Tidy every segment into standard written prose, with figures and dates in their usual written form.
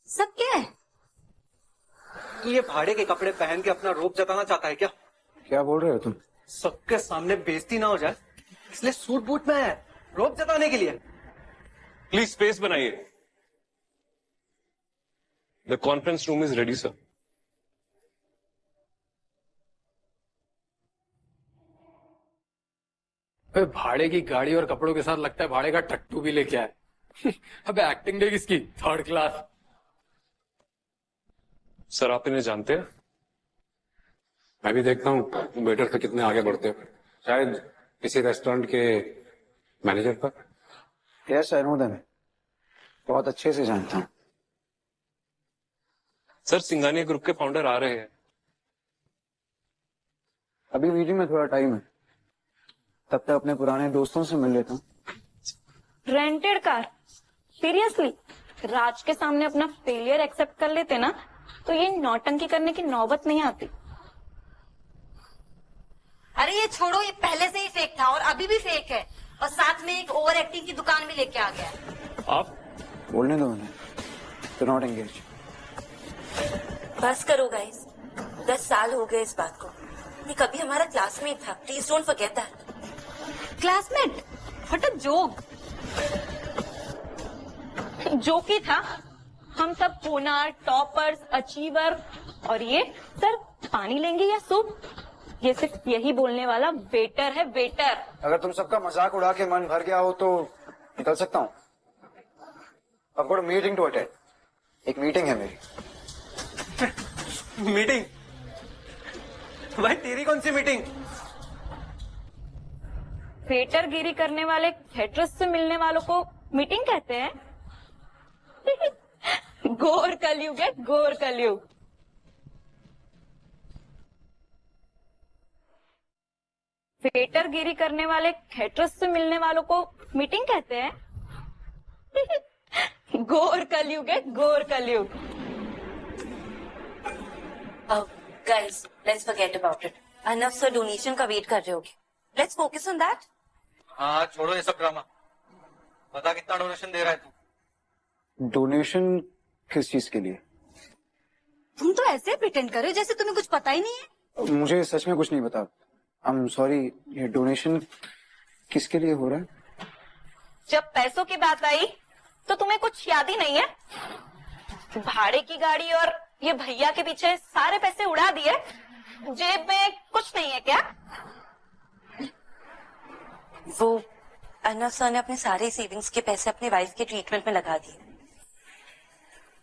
सब क्या है? तो ये भाड़े के कपड़े पहन के अपना रोब जताना चाहता है क्या? क्या बोल रहे हो तुम? सबके सामने बेइज्जती ना हो जाए इसलिए सूट बूट में है, रोब जताने के लिए। प्लीज स्पेस बनाइए। The conference room is ready sir. भाड़े की गाड़ी और कपड़ों के साथ लगता है भाड़े का टट्टू भी लेके आए। अबे एक्टिंग देगी इसकी थर्ड क्लास। सर आप इन्हें जानते हैं? मैं भी देखता हूँ वेटर पे कितने आगे बढ़ते हो, शायद किसी रेस्टोरेंट के मैनेजर पर। यस आई नो देम, बहुत अच्छे से जानता हूँ। सर सिंघानिया ग्रुप के फाउंडर आ रहे हैं। अभी मीटिंग में थोड़ा टाइम है, तब तक अपने पुराने दोस्तों से मिल लेता हूँ। Rented car? सीरियसली? राज के सामने अपना फेलियर एक्सेप्ट कर लेते ना तो ये नौटंकी करने की नौबत नहीं आती। अरे ये छोड़ो, ये पहले से ही फेक था और अभी भी फेक है, और साथ में एक ओवर एक्टिंग की दुकान भी लेके आ गया है। आप बोलने दो उन्हें, डू नॉट एंगेज। बस करो गाइस, 10 साल हो गए इस बात को। ये कभी हमारा क्लासमेट था, please don't forget that. Classmate? What a joke. Joke ही था। हम सब होनहार, टॉपर्स, अचीवर, और ये सर पानी लेंगे या सूप? ये सिर्फ यही बोलने वाला वेटर है, वेटर। अगर तुम सबका मजाक उड़ा के मन भर गया हो तो निकल सकता हूँ। I've got a meeting to attend. एक मीटिंग है मेरी। मीटिंग? भाई तेरी कौन सी मीटिंग? वेटरगिरी करने वाले कैटरस से मिलने वालों को मीटिंग कहते हैं। घोर कलयुग है, घोर कलयुग। वेटरगिरी करने वाले कैटरस से मिलने वालों को मीटिंग कहते हैं। घोर कलयुग है, घोर कलयुग। Guys let's forget about it. Enough sir donation का वेट कर रहे होगे, लेट्स फोकस ऑन दैट। हाँ छोड़ो ये सब ड्रामा। बता कितना डोनेशन दे रहा है तू? डोनेशन किस चीज के लिए? तुम तो ऐसे प्रिटेंड कर रहे हो जैसे तुम्हें कुछ पता ही नहीं है। मुझे सच में कुछ नहीं पता। I am sorry. ये डोनेशन किसके लिए हो रहा है? जब पैसों की बात आई तो तुम्हें कुछ याद ही नहीं है? भाड़े की गाड़ी और ये भैया के पीछे सारे पैसे उड़ा दिए, जेब में कुछ नहीं है क्या? वो अनफ सर ने अपने सारे सेविंग्स के पैसे अपने वाइफ के ट्रीटमेंट में लगा दिए।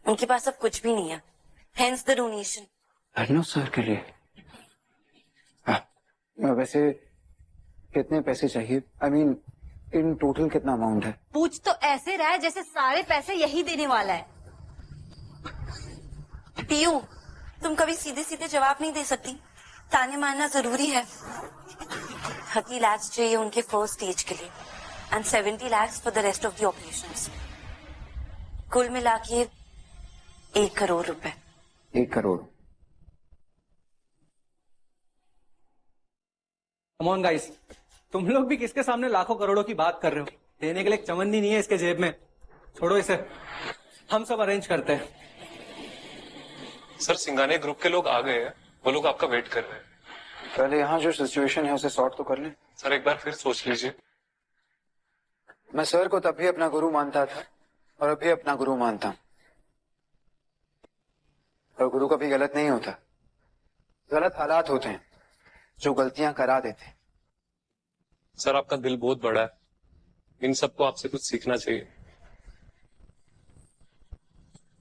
उनके पास अब कुछ भी नहीं है, hence the donation. Arnav sir के लिए? वैसे कितने पैसे चाहिए? आई मीन इन टोटल कितना अमाउंट है? पूछ तो ऐसे रहा है जैसे सारे पैसे यही देने वाला है। पीयू, तुम कभी सीधे सीधे जवाब नहीं दे सकती, ताने मारना जरूरी है। 30 लाख चाहिए उनके फर्स्ट स्टेज के लिए and 70 lakh for the rest of the operations. कुल मिला के 1 करोड़ रुपए। 1 करोड़? कम ऑन गाइस, तुम लोग भी किसके सामने लाखों करोड़ों की बात कर रहे हो? देने के लिए एक चवन्नी नहीं है इसके जेब में। छोड़ो इसे, हम सब अरेंज करते हैं। सर सिंघानिया ग्रुप के लोग आ गए हैं, वो लोग आपका वेट कर रहे हैं। पहले यहाँ जो सिचुएशन है उसे सॉर्ट तो कर लें। सर एक बार फिर सोच लीजिए। मैं सर को तब भी अपना गुरु मानता था और अभी अपना गुरु मानता हूँ। और गुरु कभी गलत नहीं होता, गलत हालात होते हैं जो गलतियां करा देते हैं। सर आपका दिल बहुत बड़ा है, इन सबको आपसे कुछ सीखना चाहिए।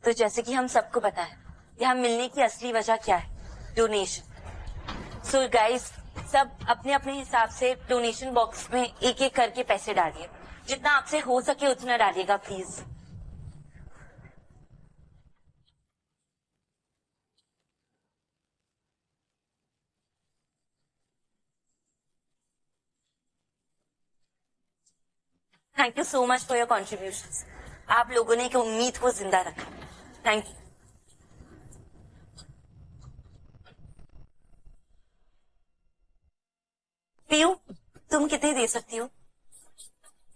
तो जैसे कि हम सबको पता है यहाँ मिलने की असली वजह क्या है, डोनेशन। सो गाइस सब अपने अपने हिसाब से डोनेशन बॉक्स में एक एक करके पैसे डालिए, जितना आपसे हो सके उतना डालिएगा please. Thank you so much for your contributions. आप लोगों ने एक उम्मीद को जिंदा रखा, थैंक यू। पीयू, तुम कितने दे सकती हो?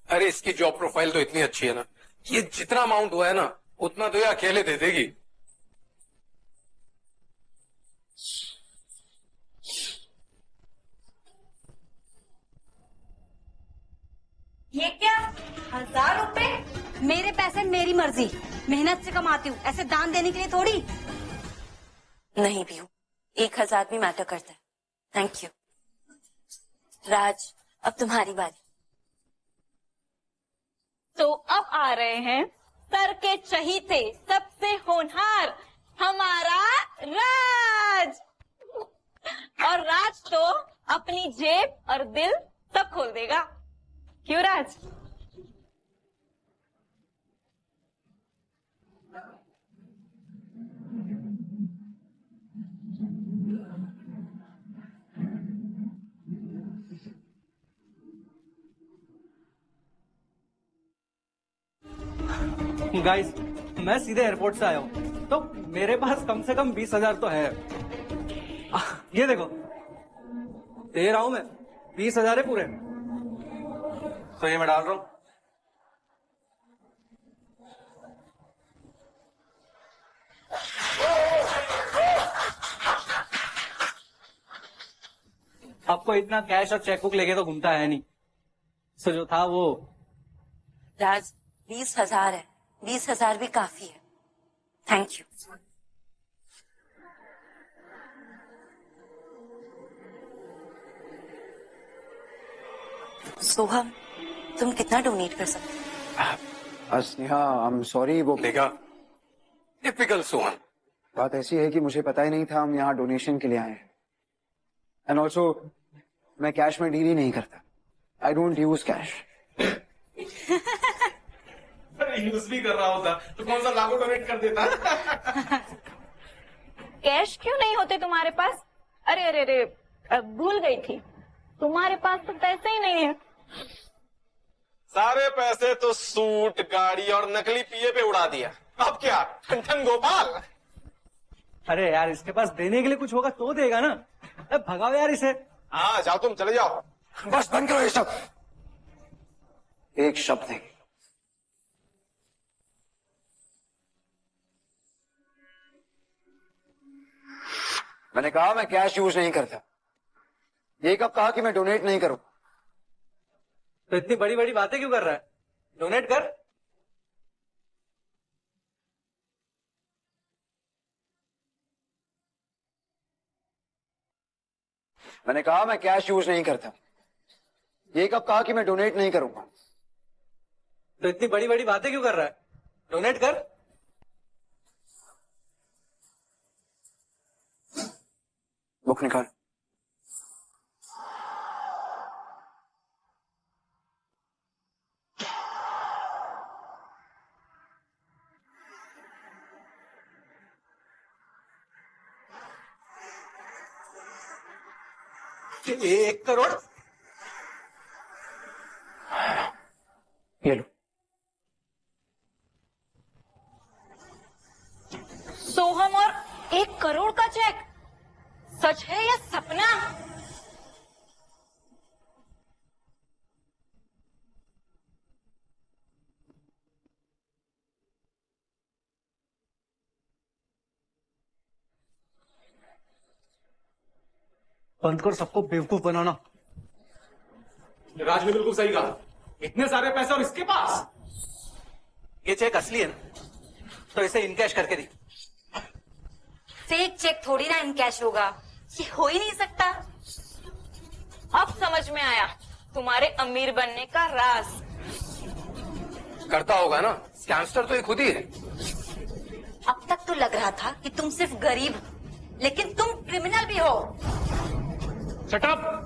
अरे इसकी जॉब प्रोफाइल तो इतनी अच्छी है ना, ये जितना अमाउंट हुआ है ना उतना तो ये अकेले दे देगी। ये क्या 1000 रुपए? मेरे पैसे मेरी मर्जी, मेहनत से कमाती हूँ, ऐसे दान देने के लिए थोड़ी। नहीं भी हूँ, 1000 भी मैटर करता है। Thank you. राज, अब तुम्हारी बारी। तो अब आ रहे हैं सर के चहीते सबसे होनहार हमारा राज। और राज तो अपनी जेब और दिल सब खोल देगा, क्यों राज? गाइस, मैं सीधे एयरपोर्ट से आया हूँ, तो मेरे पास कम से कम 20,000 तो है। ये देखो, दे रहा हूं मैं, 20,000 है पूरे। तो ये मैं डाल रहा हूं। आपको इतना कैश और चेकबुक लेके तो घूमता है नहीं, सो जो था वो। राज, 20,000 है, 20,000 भी काफी है। Thank you. सोहम, तुम कितना डोनेट कर सकते हो? स्नेहा, आई एम सॉरी, वो देखा, टिपिकल सोहन। बात ऐसी है कि मुझे पता ही नहीं था हम यहाँ डोनेशन के लिए आए हैं। एंड ऑल्सो मैं कैश में डील ही नहीं करता। I don't use cash. Use भी कर रहा होता तो कौन सा लाखों डोनेट कर देता। कैश क्यों नहीं होते तुम्हारे पास? अरे अरे अरे, भूल गई थी, तुम्हारे पास तो पैसे ही नहीं है। सारे पैसे तो सूट, गाड़ी और नकली पीए पे उड़ा दिया। अब क्या ठन गोपाल? अरे यार, इसके पास देने के लिए कुछ होगा तो देगा ना। अब भगाओ यार इसे। हाँ जाओ, तुम चले जाओ। बस बंद करो ये सब। एक शब्द है, मैंने कहा मैं कैश यूज नहीं करता। ये कब कहा कि मैं डोनेट नहीं करूं? तो इतनी बड़ी बड़ी बातें क्यों कर रहा है? डोनेट कर। मैंने कहा मैं कैश यूज नहीं करता। ये कब कहा कि मैं डोनेट नहीं करूंगा? तो इतनी बड़ी बड़ी बातें क्यों कर रहा है? डोनेट कर। बुक निकाल। ये 1 करोड़। ये लो। सोहम, और 1 करोड़ का चेक? सच है या सपना? बंद कर सबको बेवकूफ बनाना। राज ने बिल्कुल सही कहा, इतने सारे पैसे और इसके पास। ये चेक असली है ना, तो इसे इनकैश करके दी। फेक चेक थोड़ी ना इन कैश होगा, ये हो ही नहीं सकता। अब समझ में आया तुम्हारे अमीर बनने का राज। करता होगा ना, स्कैमस्टर तो ये खुद ही है। अब तक तो लग रहा था कि तुम सिर्फ गरीब, लेकिन तुम क्रिमिनल भी हो। Shut up.